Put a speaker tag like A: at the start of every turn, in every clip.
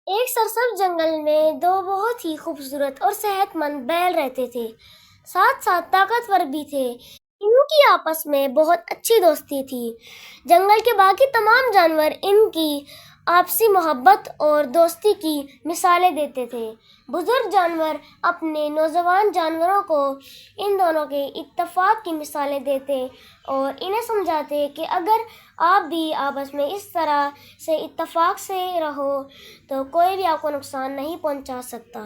A: ایک سرسبز جنگل میں دو بہت ہی خوبصورت اور صحت مند بیل رہتے تھے، ساتھ ساتھ طاقتور بھی تھے۔ ان کی آپس میں بہت اچھی دوستی تھی۔ جنگل کے باقی تمام جانور ان کی آپسی محبت اور دوستی کی مثالیں دیتے تھے۔ بزرگ جانور اپنے نوجوان جانوروں کو ان دونوں کے اتفاق کی مثالیں دیتے اور انہیں سمجھاتے کہ اگر آپ بھی آپس میں اس طرح سے اتفاق سے رہو تو کوئی بھی آپ کو نقصان نہیں پہنچا سکتا۔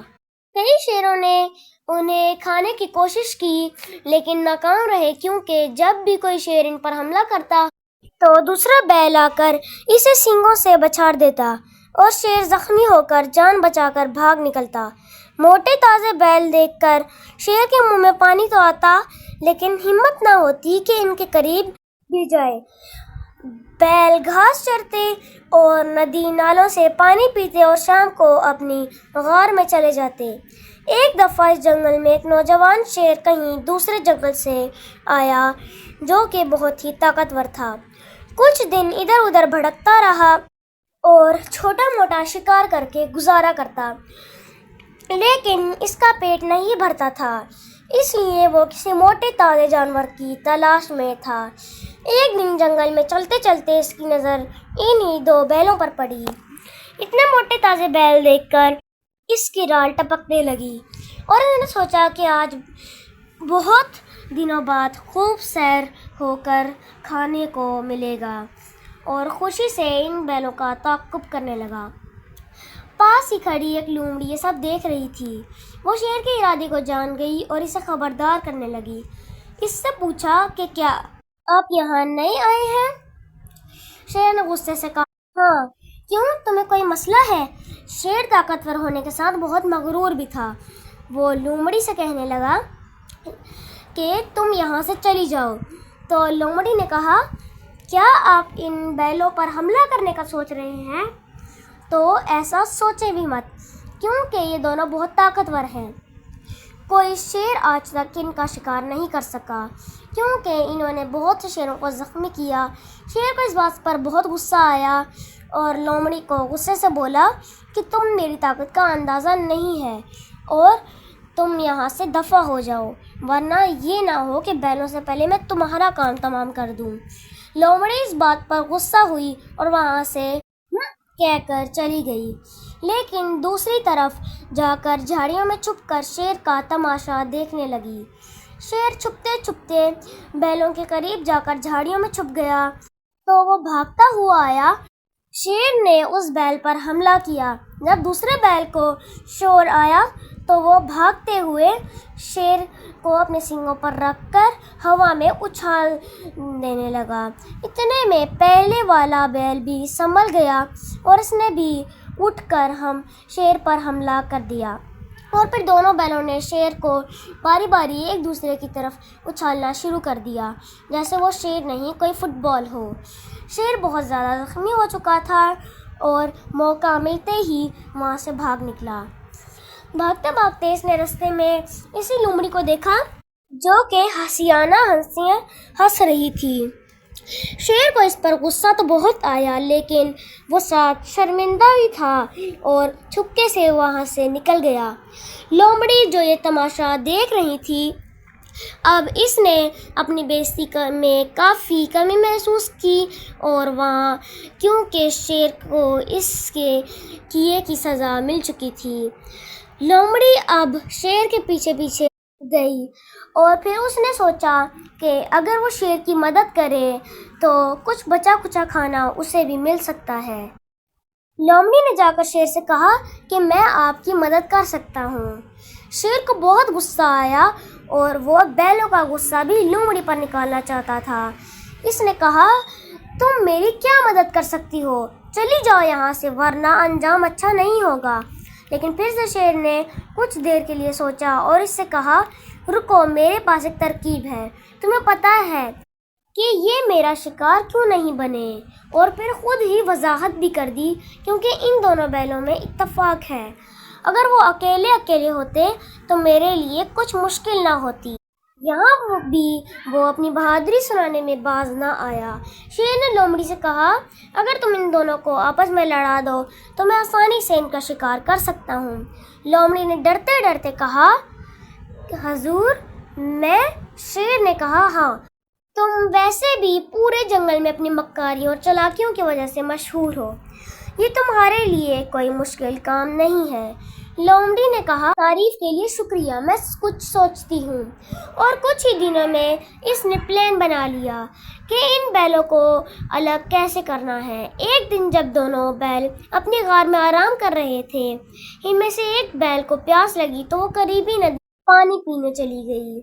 A: کئی شیروں نے انہیں کھانے کی کوشش کی لیکن ناکام رہے، کیونکہ جب بھی کوئی شیر ان پر حملہ کرتا تو دوسرا بیل آ کر اسے سینگوں سے بچھاڑ دیتا اور شیر زخمی ہو کر جان بچا کر بھاگ نکلتا۔ موٹے تازے بیل دیکھ کر شیر کے منہ میں پانی تو آتا لیکن ہمت نہ ہوتی کہ ان کے قریب بھی جائے۔ بیل گھاس چرتے اور ندی نالوں سے پانی پیتے اور شام کو اپنی غار میں چلے جاتے۔ ایک دفعہ اس جنگل میں ایک نوجوان شیر کہیں دوسرے جنگل سے آیا جو کہ بہت ہی طاقتور تھا۔ کچھ دن ادھر ادھر بھٹکتا رہا اور چھوٹا موٹا شکار کر کے گزارا کرتا، لیکن اس کا پیٹ نہیں بھرتا تھا، اس لیے وہ کسی موٹے تازے جانور کی تلاش میں تھا۔ ایک دن جنگل میں چلتے چلتے اس کی نظر انہی دو بیلوں پر پڑی۔ اتنے موٹے تازے بیل دیکھ کر اس کی رال ٹپکنے لگی اور انہوں نے سوچا کہ آج بہت دنوں بعد خوب سیر ہو کر کھانے کو ملے گا، اور خوشی سے ان بیلوں کا تعاقب کرنے لگا۔ پاس ہی کھڑی ایک لومڑی یہ سب دیکھ رہی تھی۔ وہ شیر کے ارادے کو جان گئی اور اسے خبردار کرنے لگی۔ اس سے پوچھا کہ کیا آپ یہاں نئے آئے ہیں؟ شیر نے غصے سے کہا، ہاں، کیوں، تمہیں کوئی مسئلہ ہے؟ شیر طاقتور ہونے کے ساتھ بہت مغرور بھی تھا۔ وہ لومڑی سے کہنے لگا کہ تم یہاں سے چلی جاؤ۔ تو لومڑی نے کہا، کیا آپ ان بیلوں پر حملہ کرنے کا سوچ رہے ہیں؟ تو ایسا سوچے بھی مت، کیونکہ یہ دونوں بہت طاقتور ہیں۔ کوئی شیر آج تک ان کا شکار نہیں کر سکا، کیونکہ انہوں نے بہت سے شیروں کو زخمی کیا۔ شیر کو اس بات پر بہت غصہ آیا اور لومڑی کو غصے سے بولا کہ تم میری طاقت کا اندازہ نہیں ہے اور تم یہاں سے دفع ہو جاؤ، ورنہ یہ نہ ہو کہ بیلوں سے پہلے میں تمہارا کام تمام کر دوں۔ لومڑی اس بات پر غصہ ہوئی اور وہاں سے کہہ کر چلی گئی، لیکن دوسری طرف جا کر جھاڑیوں میں چھپ کر شیر کا تماشا دیکھنے لگی۔ شیر چھپتے چھپتے بیلوں کے قریب جا کر جھاڑیوں میں چھپ گیا تو وہ بھاگتا ہوا آیا۔ شیر نے اس بیل پر حملہ کیا۔ جب دوسرے بیل کو شور آیا تو وہ بھاگتے ہوئے شیر کو اپنے سینگوں پر رکھ کر ہوا میں اچھال دینے لگا۔ اتنے میں پہلے والا بیل بھی سنبھل گیا اور اس نے بھی اٹھ کر شیر پر حملہ کر دیا، اور پھر دونوں بیلوں نے شیر کو باری باری ایک دوسرے کی طرف اچھالنا شروع کر دیا جیسے وہ شیر نہیں کوئی فٹ بال ہو۔ شیر بہت زیادہ زخمی ہو چکا تھا اور موقع ملتے ہی وہاں سے بھاگ نکلا۔ بھاگتے بھاگتے اس نے رستے میں اسی لومڑی کو دیکھا جو کہ ہنسیانہ ہنس رہی تھی۔ شیر کو اس پر غصہ تو بہت آیا، لیکن وہ ساتھ شرمندہ بھی تھا اور چھپکے سے وہاں سے نکل گیا۔ لومڑی جو یہ تماشا دیکھ رہی تھی، اب اس نے اپنی بے عزتی میں کافی کمی محسوس کی اور وہاں کیونکہ شیر کو اس کے کیے کی سزا مل چکی تھی۔ لومڑی اب شیر کے پیچھے پیچھے گئی اور پھر اس نے سوچا کہ اگر وہ شیر کی مدد کرے تو کچھ بچا کچا کھانا اسے بھی مل سکتا ہے۔ لومڑی نے جا کر شیر سے کہا کہ میں آپ کی مدد کر سکتا ہوں۔ شیر کو بہت غصہ آیا اور وہ بیلوں کا غصہ بھی لومڑی پر نکالنا چاہتا تھا۔ اس نے کہا، تم میری کیا مدد کر سکتی ہو؟ چلی جاؤ یہاں سے، ورنہ انجام اچھا نہیں ہوگا۔ لیکن پھر سے شیر نے کچھ دیر کے لیے سوچا اور اس سے کہا، رکو، میرے پاس ایک ترکیب ہے، تمہیں پتہ ہے کہ یہ میرا شکار کیوں نہیں بنے؟ اور پھر خود ہی وضاحت بھی کر دی، کیونکہ ان دونوں بیلوں میں اتفاق ہے، اگر وہ اکیلے ہوتے تو میرے لیے کچھ مشکل نہ ہوتی۔ یہاں وہ اپنی بہادری سنانے میں باز نہ آیا۔ شیر نے لومڑی سے کہا، اگر تم ان دونوں کو آپس میں لڑا دو تو میں آسانی سے ان کا شکار کر سکتا ہوں۔ لومڑی نے ڈرتے ڈرتے کہا، حضور میں؟ شیر نے کہا، ہاں، تم ویسے بھی پورے جنگل میں اپنی مکاریوں اور چالاکیوں کی وجہ سے مشہور ہو، یہ تمہارے لیے کوئی مشکل کام نہیں ہے۔ لومڑی نے کہا، تعریف کے لیے شکریہ، میں کچھ سوچتی ہوں۔ اور کچھ ہی دنوں میں اس نے پلان بنا لیا کہ ان بیلوں کو الگ کیسے کرنا ہے۔ ایک دن جب دونوں بیل اپنی غار میں آرام کر رہے تھے، ان میں سے ایک بیل کو پیاس لگی تو وہ قریبی ندی پانی پینے چلی گئی۔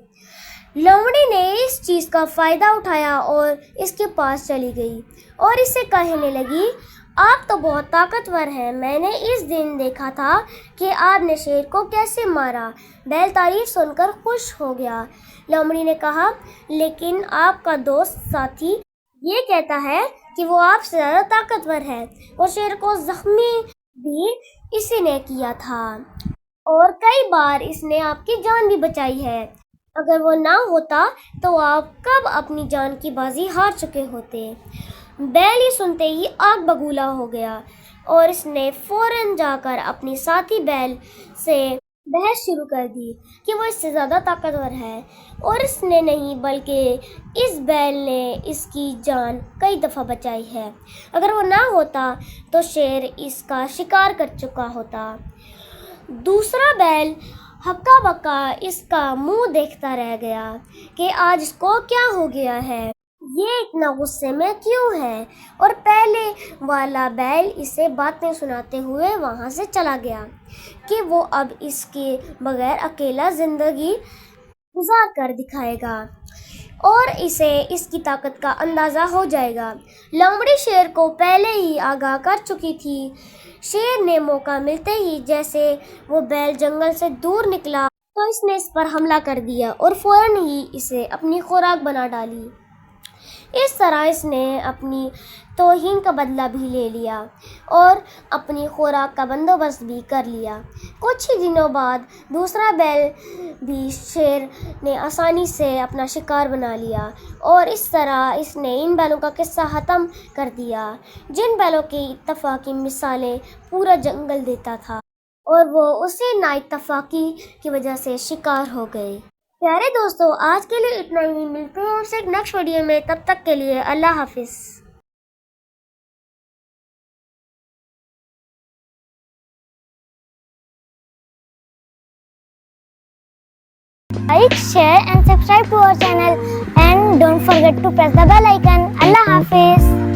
A: لومڑی نے اس چیز کا فائدہ اٹھایا اور اس کے پاس چلی گئی اور اس سے کہنے لگی، آپ تو بہت طاقتور ہیں، میں نے اس دن دیکھا تھا کہ آپ نے شیر کو کیسے مارا۔ بیل تعریف سن کر خوش ہو گیا۔ لومڑی نے کہا، لیکن آپ کا دوست ساتھی یہ کہتا ہے کہ وہ آپ سے زیادہ طاقتور ہے اور شیر کو زخمی بھی اسی نے کیا تھا اور کئی بار اس نے آپ کی جان بھی بچائی ہے۔ اگر وہ نہ ہوتا تو آپ کب اپنی جان کی بازی ہار چکے ہوتے۔ بیل یہ سنتے ہی آگ بگولا ہو گیا اور اس نے فوراً جا کر اپنی ساتھی بیل سے بحث شروع کر دی کہ وہ اس سے زیادہ طاقتور ہے، اور اس نے نہیں بلکہ اس بیل نے اس کی جان کئی دفعہ بچائی ہے۔ اگر وہ نہ ہوتا تو شیر اس کا شکار کر چکا ہوتا۔ دوسرا بیل ہکا بکا اس کا منہ دیکھتا رہ گیا کہ آج اس کو کیا ہو گیا ہے، یہ اتنا غصے میں کیوں ہے، اور پہلے والا بیل اسے باتیں سناتے ہوئے وہاں سے چلا گیا کہ وہ اب اس کے بغیر اکیلا زندگی گزار کر دکھائے گا اور اسے اس کی طاقت کا اندازہ ہو جائے گا۔ لومڑی شیر کو پہلے ہی آگاہ کر چکی تھی۔ شیر نے موقع ملتے ہی جیسے وہ بیل جنگل سے دور نکلا تو اس نے اس پر حملہ کر دیا اور فوراً ہی اسے اپنی خوراک بنا ڈالی۔ اس طرح اس نے اپنی توہین کا بدلہ بھی لے لیا اور اپنی خوراک کا بندوبست بھی کر لیا۔ کچھ ہی دنوں بعد دوسرا بیل بھی شیر نے آسانی سے اپنا شکار بنا لیا اور اس طرح اس نے ان بیلوں کا قصہ ختم کر دیا جن بیلوں کی اتفاقی مثالیں پورا جنگل دیتا تھا، اور وہ اسی نا اتفاقی کی وجہ سے شکار ہو گئے۔ پیارے دوستو، آج کے لیے اتنا ہی، ملتے ہیں آپ سے ایک نیکسٹ ویڈیو میں، تب تک کے لیے اللہ حافظ۔ Like, share and subscribe to our channel, and don't forget to press the bell icon. Allah Hafiz.